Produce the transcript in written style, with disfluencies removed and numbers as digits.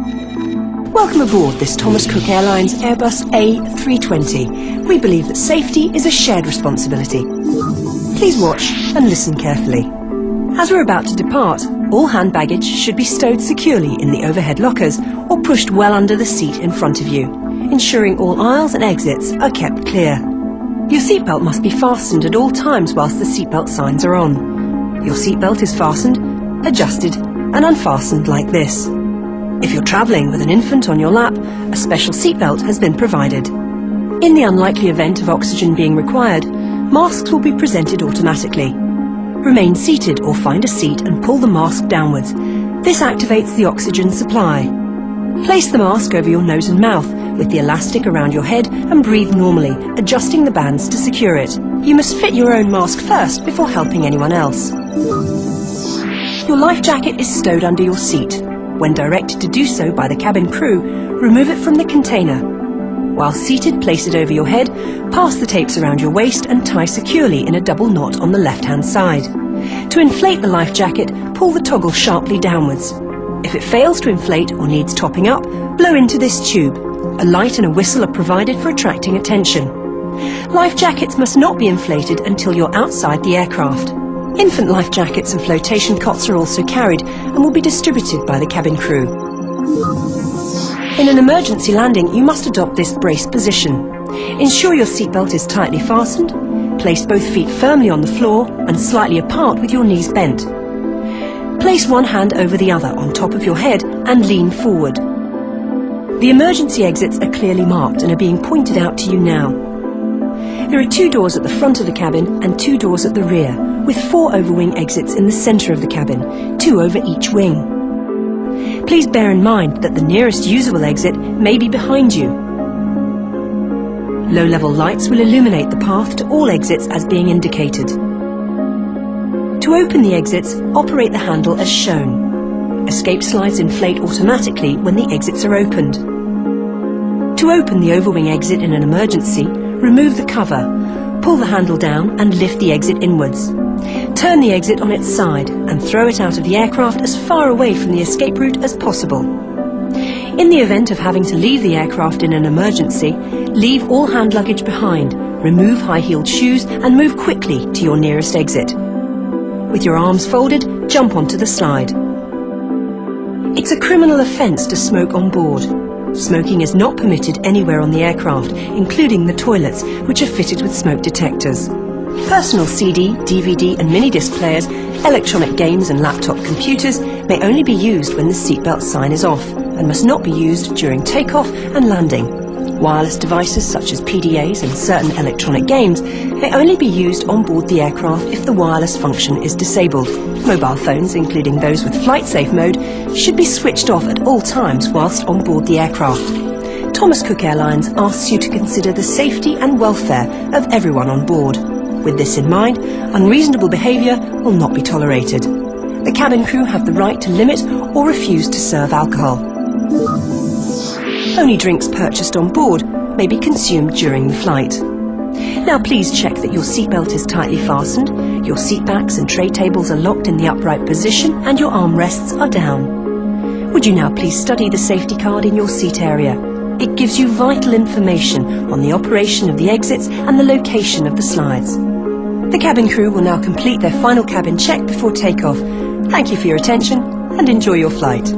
Welcome aboard this Thomas Cook Airlines Airbus A320. We believe that safety is a shared responsibility. Please watch and listen carefully. As we're about to depart, all hand baggage should be stowed securely in the overhead lockers or pushed well under the seat in front of you, ensuring all aisles and exits are kept clear. Your seatbelt must be fastened at all times whilst the seatbelt signs are on. Your seatbelt is fastened, adjusted and unfastened like this. If you're travelling with an infant on your lap, a special seatbelt has been provided. In the unlikely event of oxygen being required, masks will be presented automatically. Remain seated or find a seat and pull the mask downwards. This activates the oxygen supply. Place the mask over your nose and mouth with the elastic around your head and breathe normally, adjusting the bands to secure it. You must fit your own mask first before helping anyone else. Your life jacket is stowed under your seat. When directed to do so by the cabin crew, remove it from the container. While seated, place it over your head, pass the tapes around your waist and tie securely in a double knot on the left-hand side. To inflate the life jacket, pull the toggle sharply downwards. If it fails to inflate or needs topping up, blow into this tube. A light and a whistle are provided for attracting attention. Life jackets must not be inflated until you're outside the aircraft. Infant life jackets and flotation cots are also carried and will be distributed by the cabin crew. In an emergency landing, you must adopt this brace position. Ensure your seatbelt is tightly fastened. Place both feet firmly on the floor and slightly apart with your knees bent. Place one hand over the other on top of your head and lean forward. The emergency exits are clearly marked and are being pointed out to you now. There are 2 doors at the front of the cabin and 2 doors at the rear, with 4 overwing exits in the centre of the cabin, 2 over each wing. Please bear in mind that the nearest usable exit may be behind you. Low-level lights will illuminate the path to all exits as being indicated. To open the exits, operate the handle as shown. Escape slides inflate automatically when the exits are opened. To open the overwing exit in an emergency, remove the cover, pull the handle down and lift the exit inwards. Turn the exit on its side and throw it out of the aircraft as far away from the escape route as possible. In the event of having to leave the aircraft in an emergency, leave all hand luggage behind, remove high-heeled shoes and move quickly to your nearest exit. With your arms folded, jump onto the slide. It's a criminal offence to smoke on board. Smoking is not permitted anywhere on the aircraft, including the toilets, which are fitted with smoke detectors. Personal CD, DVD and mini-disc players, electronic games and laptop computers may only be used when the seatbelt sign is off and must not be used during takeoff and landing. Wireless devices such as PDAs and certain electronic games may only be used on board the aircraft if the wireless function is disabled. Mobile phones, including those with flight safe mode, should be switched off at all times whilst on board the aircraft. Thomas Cook Airlines asks you to consider the safety and welfare of everyone on board. With this in mind, unreasonable behaviour will not be tolerated. The cabin crew have the right to limit or refuse to serve alcohol. Only drinks purchased on board may be consumed during the flight. Now please check that your seatbelt is tightly fastened, your seat backs and tray tables are locked in the upright position and your armrests are down. Would you now please study the safety card in your seat area? It gives you vital information on the operation of the exits and the location of the slides. The cabin crew will now complete their final cabin check before takeoff. Thank you for your attention and enjoy your flight.